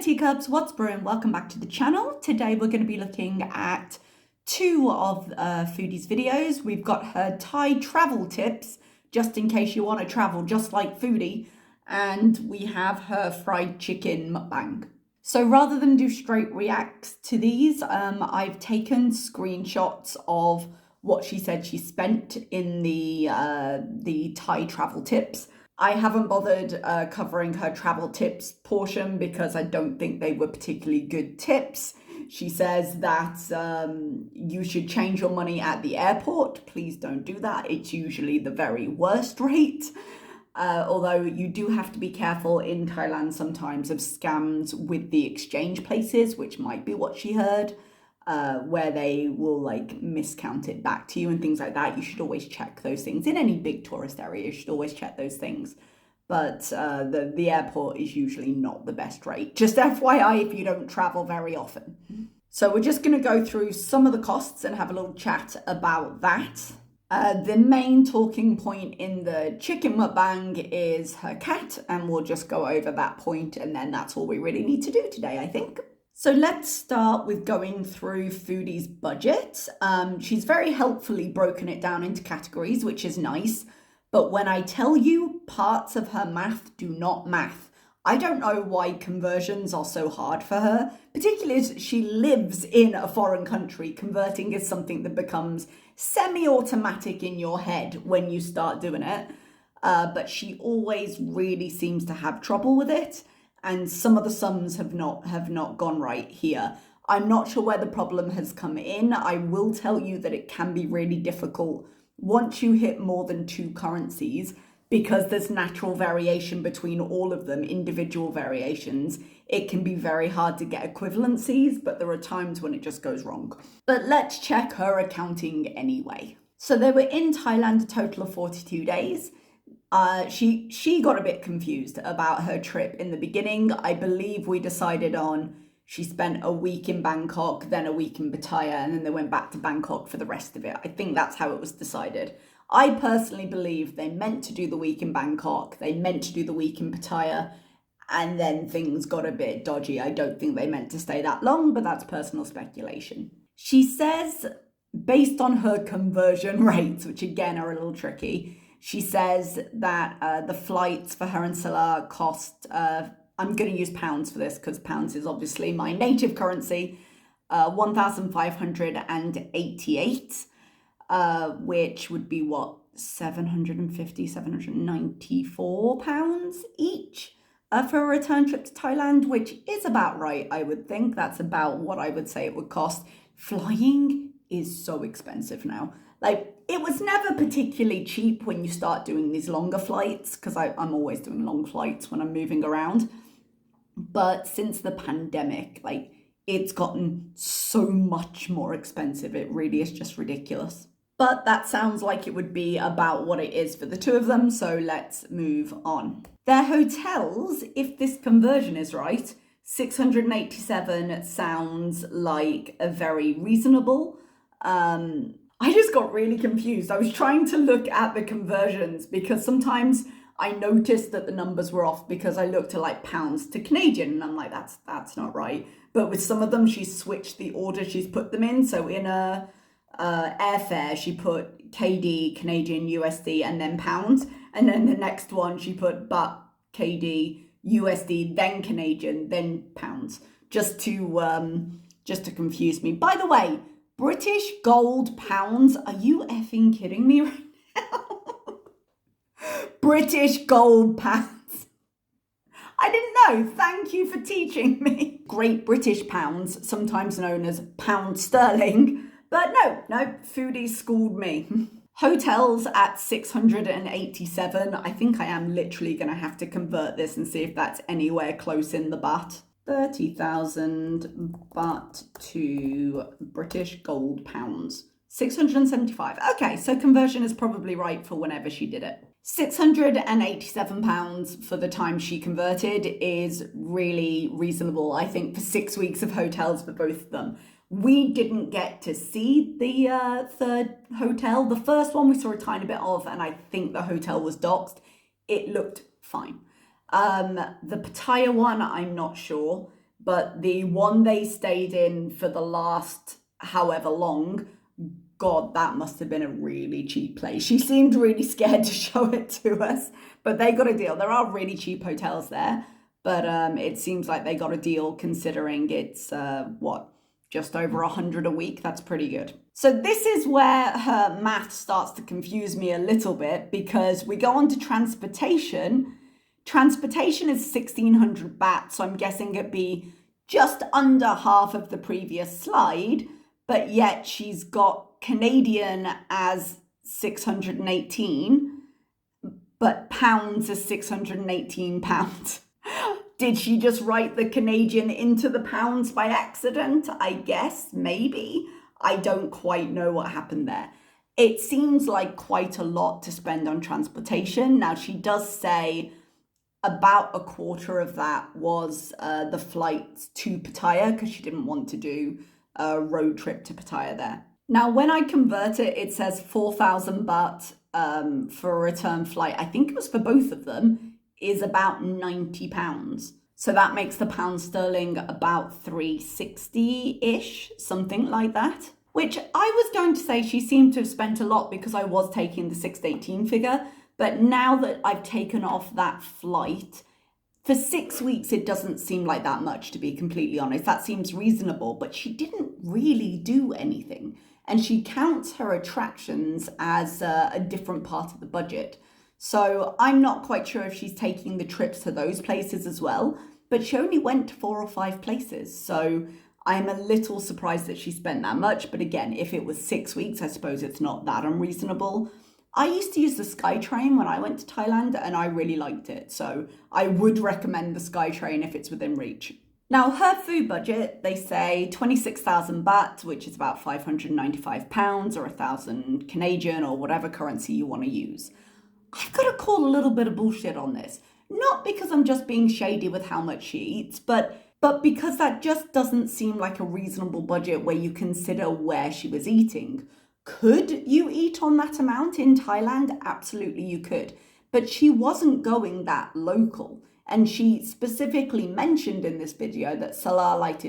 teacups, what's brewing? Welcome back to the channel. Today we're going to be looking at two of Foodie's videos. We've got her Thai travel tips, just in case you want to travel just like Foodie, and we have her fried chicken mukbang. So rather than do straight reacts to these, I've taken screenshots of what she said she spent in the Thai travel tips. I haven't bothered covering her travel tips portion because I don't think they were particularly good tips. She says that you should change your money at the airport. Please don't do that. It's usually the very worst rate. Although you do have to be careful in Thailand sometimes of scams with the exchange places, which might be what she heard, where they will like miscount it back to you and things like that. You should always check those things. In any big tourist area, you should always check those things. But the airport is usually not the best rate. Just FYI if you don't travel very often. So we're just going to go through some of the costs and have a little chat about that. The main talking point in the chicken mukbang is her cat, and we'll just go over that point, and then that's all we really need to do today, I think. So let's start with going through Foodie's budget. She's very helpfully broken it down into categories, which is nice. But when I tell you parts of her math do not math, I don't know why conversions are so hard for her, particularly as she lives in a foreign country. Converting is something that becomes semi-automatic in your head when you start doing it. But she always really seems to have trouble with it. And some of the sums have not gone right here. I'm not sure where the problem has come in. I will tell you that it can be really difficult once you hit more than two currencies, because there's natural variation between all of them, individual variations. It can be very hard to get equivalencies, but there are times when it just goes wrong. But let's check her accounting anyway. So they were in Thailand a total of 42 days. She got a bit confused about her trip in the beginning. I believe we decided on she spent a week in Bangkok, then a week in Pattaya, and then they went back to Bangkok for the rest of it. I think that's how it was decided. I personally believe they meant to do the week in Bangkok, they meant to do the week in Pattaya, and then things got a bit dodgy. I don't think they meant to stay that long, but that's personal speculation. She says, based on her conversion rates, which again are a little tricky, she says that the flights for her and Salah cost, I'm going to use pounds for this because pounds is obviously my native currency, 1,588, which would be what, 794 pounds each for a return trip to Thailand, which is about right, I would think. That's about what I would say it would cost. Flying is so expensive now. Like, it was never particularly cheap when you start doing these longer flights, because I'm always doing long flights when I'm moving around. But since the pandemic, like, it's gotten so much more expensive. It really is just ridiculous. But that sounds like it would be about what it is for the two of them, so let's move on. Their hotels, if this conversion is right, 687 sounds like a very reasonable. I just got really confused. I was trying to look at the conversions because sometimes I noticed that the numbers were off because I looked at like pounds to Canadian and I'm like, that's not right. But with some of them, she's switched the order she's put them in. So in a airfare, she put KD, Canadian, USD, and then pounds. And then the next one, she put baht, KD, USD, then Canadian, then pounds, just to confuse me. By the way, British gold pounds, are you effing kidding me right now? British gold pounds. I didn't know. Thank you for teaching me. Great British pounds, sometimes known as pound sterling. But no, Foodie schooled me. Hotels at 687. I think I am literally going to have to convert this and see if that's anywhere close in the baht. 30,000 baht to British gold pounds. 675. Okay, so conversion is probably right for whenever she did it. £687 for the time she converted is really reasonable, I think, for 6 weeks of hotels for both of them. We didn't get to see the third hotel. The first one we saw a tiny bit of, and I think the hotel was doxed. It looked fine. The Pattaya one, I'm not sure. but the one they stayed in for the last however long, God, that must have been a really cheap place. She seemed really scared to show it to us, but they got a deal. There are really cheap hotels there, but it seems like they got a deal considering it's, just over 100 a week. That's pretty good. So this is where her math starts to confuse me a little bit, because we go on to transportation. Transportation is 1,600 baht, so I'm guessing it'd be just under half of the previous slide, but yet she's got Canadian as 618, but pounds is 618 pounds. Did she just write the Canadian into the pounds by accident? I guess, maybe. I don't quite know what happened there. It seems like quite a lot to spend on transportation. Now, she does say about a quarter of that was the flight to Pattaya, because she didn't want to do a road trip to Pattaya there. Now, when I convert it, it says 4,000 baht for a return flight. I think it was for both of them, is about £90. So that makes the pound sterling about 360-ish, something like that. Which I was going to say she seemed to have spent a lot, because I was taking the 618 figure. But now that I've taken off that flight, for 6 weeks, it doesn't seem like that much, to be completely honest. That seems reasonable, but she didn't really do anything. And she counts her attractions as a different part of the budget. So I'm not quite sure if she's taking the trips to those places as well, but she only went to 4 or 5 places. So I'm a little surprised that she spent that much. But again, if it was 6 weeks, I suppose it's not that unreasonable. I used to use the SkyTrain when I went to Thailand, and I really liked it. So I would recommend the SkyTrain if it's within reach. Now, her food budget, they say 26,000 baht, which is about 595 pounds or 1,000 Canadian or whatever currency you want to use. I've got to call a little bit of bullshit on this. Not because I'm just being shady with how much she eats, but because that just doesn't seem like a reasonable budget where you consider where she was eating. Could you eat on that amount in Thailand? Absolutely you could. But she wasn't going that local. And she specifically mentioned in this video that Salah liked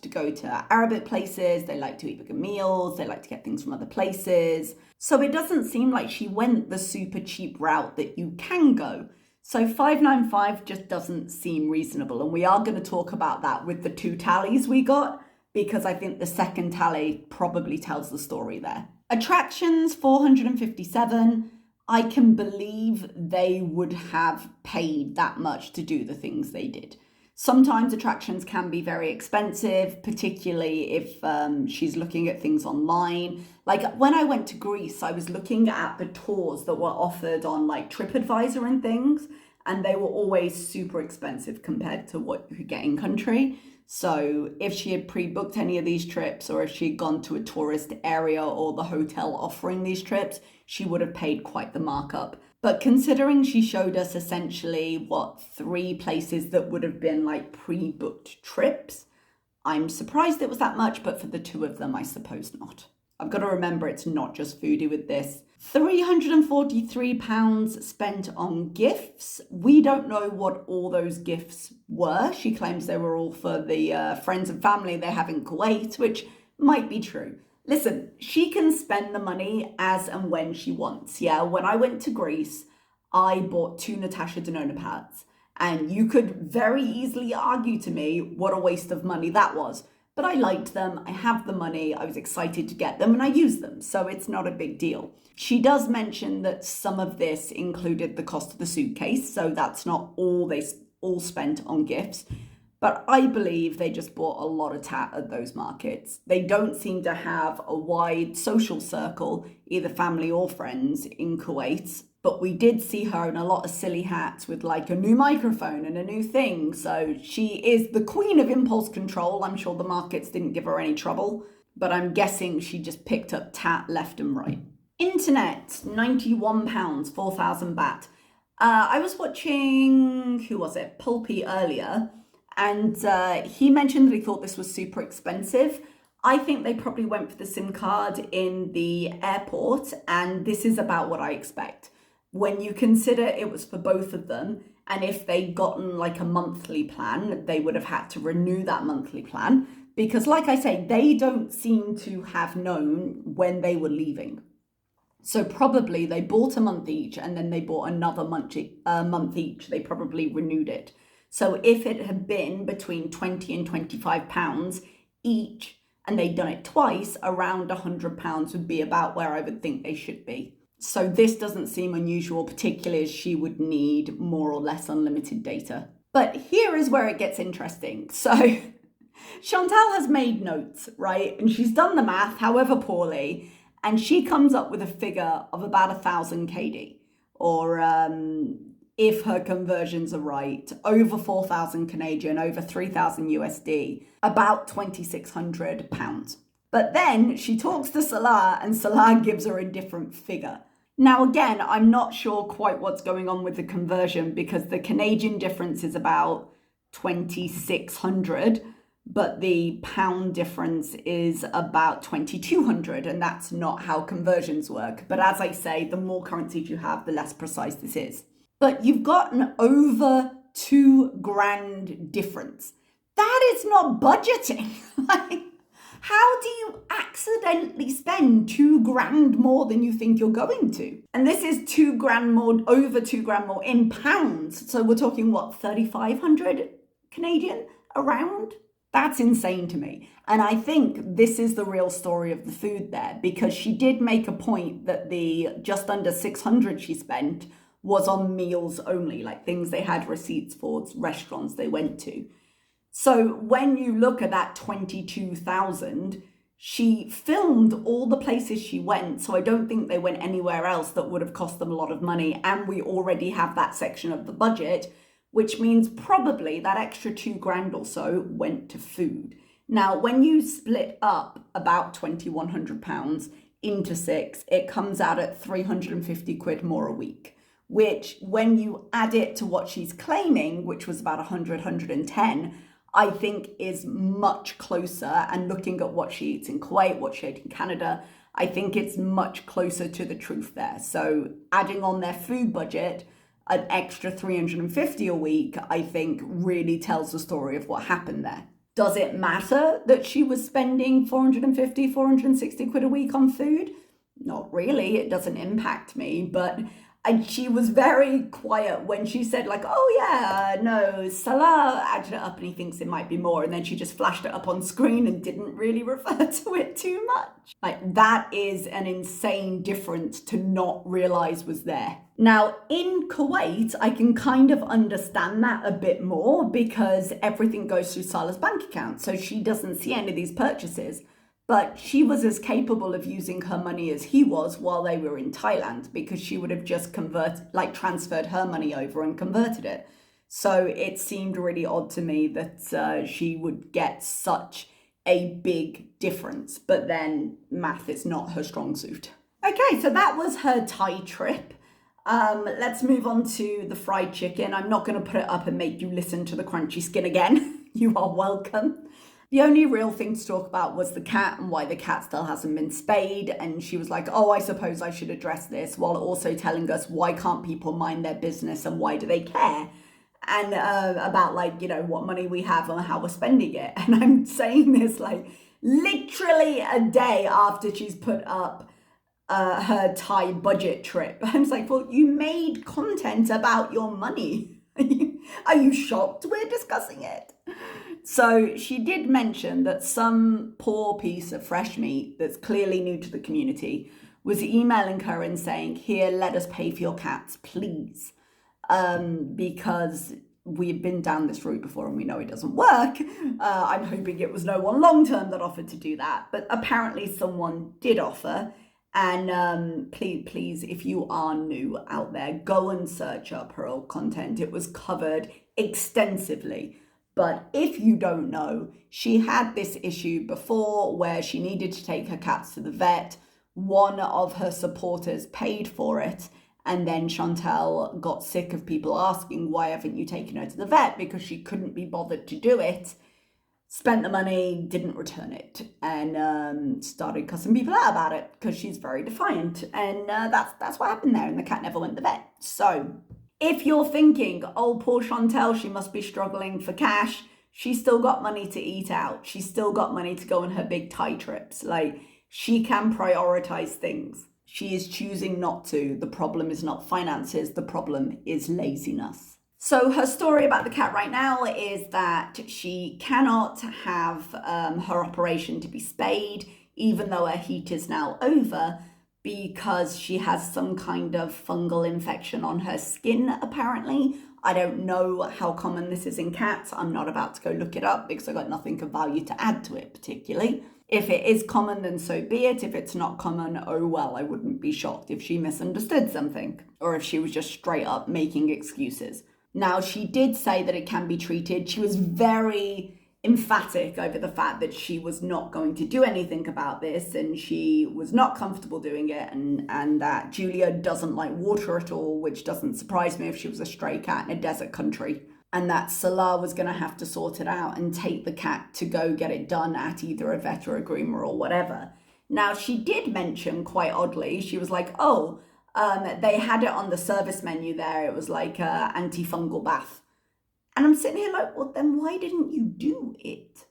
to go to Arabic places, they like to eat bigger meals, they like to get things from other places. So it doesn't seem like she went the super cheap route that you can go. So 595 just doesn't seem reasonable. And we are going to talk about that with the 2 tallies we got, because I think the second tally probably tells the story there. Attractions, 457. I can believe they would have paid that much to do the things they did. Sometimes attractions can be very expensive, particularly if she's looking at things online. Like when I went to Greece, I was looking at the tours that were offered on like TripAdvisor and things, and they were always super expensive compared to what you could get in country. So if she had pre-booked any of these trips, or if she had gone to a tourist area or the hotel offering these trips, she would have paid quite the markup. But considering she showed us essentially, 3 places that would have been like pre-booked trips, I'm surprised it was that much, but for the 2 of them, I suppose not. I've got to remember it's not just foodie with this. £343 spent on gifts. We don't know what all those gifts were. She claims they were all for the friends and family they have in Kuwait, which might be true. Listen, she can spend the money as and when she wants. Yeah, when I went to Greece, I bought 2 Natasha Denona pads. And you could very easily argue to me what a waste of money that was. But I liked them, I have the money, I was excited to get them, and I used them. So it's not a big deal. She does mention that some of this included the cost of the suitcase. So that's not all they all spent on gifts. But I believe they just bought a lot of tat at those markets. They don't seem to have a wide social circle, either family or friends, in Kuwait. But we did see her in a lot of silly hats with like a new microphone and a new thing. So she is the queen of impulse control. I'm sure the markets didn't give her any trouble. But I'm guessing she just picked up tat left and right. Internet, £91, 4,000 baht. I was watching, who was it? Pulpy earlier. And he mentioned that he thought this was super expensive. I think they probably went for the SIM card in the airport, and this is about what I expect. When you consider it was for both of them, And if they'd gotten like a monthly plan, they would have had to renew that monthly plan because, like I say, they don't seem to have known when they were leaving. So probably they bought a month each and then they bought another month each. They probably renewed it. So if it had been between 20 and 25 pounds each and they'd done it twice, around £100 would be about where I would think they should be. So this doesn't seem unusual, particularly as she would need more or less unlimited data. But here is where it gets interesting. So Chantal has made notes, right? And she's done the math, however poorly, and she comes up with a figure of about 1,000 KD, or if her conversions are right, over 4,000 Canadian, over 3,000 USD, about £2,600. But then she talks to Salah and Salah gives her a different figure. Now, again, I'm not sure quite what's going on with the conversion because the Canadian difference is about 2,600, but the pound difference is about 2,200, and that's not how conversions work. But as I say, the more currencies you have, the less precise this is. But you've got an over £2,000 difference. That is not budgeting. Like, how do you accidentally spend £2,000 more than you think you're going to? And this is £2,000 more, over £2,000 more in pounds. So we're talking what, 3,500 Canadian around? That's insane to me. And I think this is the real story of the food there, because she did make a point that the just under 600 she spent was on meals only, like things they had receipts for, restaurants they went to. So when you look at that 22,000, she filmed all the places she went. So I don't think they went anywhere else that would have cost them a lot of money. And we already have that section of the budget, which means probably that extra £2,000 or so went to food. Now, when you split up about £2,100 into 6, it comes out at 350 quid more a week, which when you add it to what she's claiming, which was about 100, 110, I think is much closer. And looking at what she eats in Kuwait, what she ate in Canada, I think it's much closer to the truth there. So adding on their food budget, an extra 350 a week, I think really tells the story of what happened there. Does it matter that she was spending 450, 460 quid a week on food? Not really, it doesn't impact me, but she was very quiet when she said like, oh yeah, no, Salah added it up and he thinks it might be more. And then she just flashed it up on screen and didn't really refer to it too much. Like, that is an insane difference to not realize was there. Now, in Kuwait, I can kind of understand that a bit more because everything goes through Salah's bank account. So she doesn't see any of these purchases. But she was as capable of using her money as he was while they were in Thailand, because she would have just transferred her money over and converted it. So it seemed really odd to me that she would get such a big difference. But then math is not her strong suit. Okay, so that was her Thai trip. Let's move on to the fried chicken. I'm not going to put it up and make you listen to the crunchy skin again. You are welcome. The only real thing to talk about was the cat and why the cat still hasn't been spayed. And she was like, oh, I suppose I should address this, while also telling us why can't people mind their business and why do they care? And about what money we have and how we're spending it. And I'm saying this literally a day after she's put up her Thai budget trip. I was like, well, you made content about your money. Are you shocked we're discussing it? So she did mention that some poor piece of fresh meat that's clearly new to the community was emailing her and saying, here, let us pay for your cats, please. Because we've been down this route before and we know it doesn't work. I'm hoping it was no one long-term that offered to do that. But apparently someone did offer. And please, if you are new out there, go and search up her old content. It was covered extensively. But if you don't know, she had this issue before where she needed to take her cats to the vet. One of her supporters paid for it. And then Chantal got sick of people asking, why haven't you taken her to the vet? Because she couldn't be bothered to do it. Spent the money, didn't return it, and started cussing people out about it because she's very defiant. And that's what happened there. And the cat never went to the vet. So If you're thinking, oh, poor Chantal, she must be struggling for cash, she's still got money to eat out. She's still got money to go on her big Thai trips. Like, she can prioritize things. She is choosing not to. The problem is not finances. The problem is laziness. So her story about the cat right now is that she cannot have her operation to be spayed, even though her heat is now over, because she has some kind of fungal infection on her skin, apparently. I don't know how common this is in cats. I'm not about to go look it up because I've got nothing of value to add to it particularly. If it is common, then so be it. If it's not common, oh well, I wouldn't be shocked if she misunderstood something or if she was just straight up making excuses. Now, she did say that it can be treated. She was very emphatic over the fact that she was not going to do anything about this and she was not comfortable doing it, and that Julia doesn't like water at all, which doesn't surprise me if she was a stray cat in a desert country, and that Salah was going to have to sort it out and take the cat to go get it done at either a vet or a groomer or whatever. Now, she did mention quite oddly, she was like, oh, they had it on the service menu there. It was like a antifungal bath. And I'm sitting here like, well, then why didn't you do it?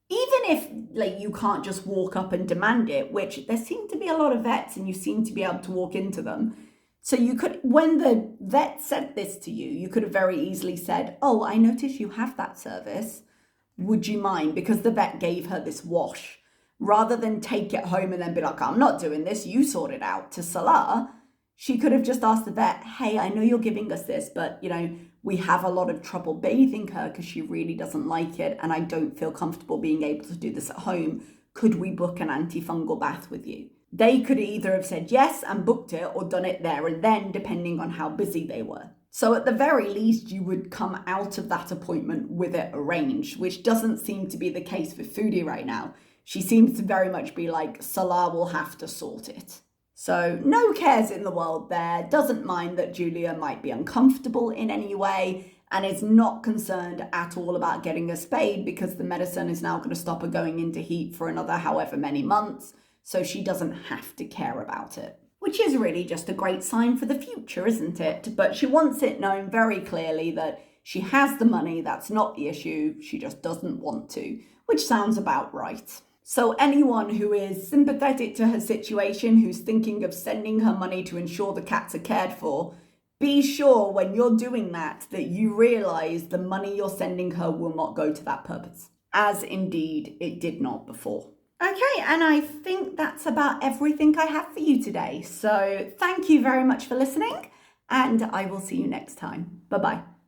Even if like you can't just walk up and demand it, which there seem to be a lot of vets and you seem to be able to walk into them. So you could, when the vet said this to you, you could have very easily said, oh, I notice you have that service. Would you mind? Because the vet gave her this wash. Rather than take it home and then be like, I'm not doing this, you sort it out, to Salah, she could have just asked the vet, hey, I know you're giving us this, but, you know, we have a lot of trouble bathing her because she really doesn't like it and I don't feel comfortable being able to do this at home. Could we book an antifungal bath with you? They could either have said yes and booked it or done it there and then, depending on how busy they were. So at the very least, you would come out of that appointment with it arranged, which doesn't seem to be the case with Foodie right now. She seems to very much be like, Salah will have to sort it. So no cares in the world there, doesn't mind that Julia might be uncomfortable in any way, and is not concerned at all about getting her spayed because the medicine is now going to stop her going into heat for another however many months, so she doesn't have to care about it. Which is really just a great sign for the future, isn't it? But she wants it known very clearly that she has the money, that's not the issue, she just doesn't want to, which sounds about right. So anyone who is sympathetic to her situation, who's thinking of sending her money to ensure the cats are cared for, be sure when you're doing that you realise the money you're sending her will not go to that purpose, as indeed it did not before. Okay, and I think that's about everything I have for you today. So thank you very much for listening, and I will see you next time. Bye-bye.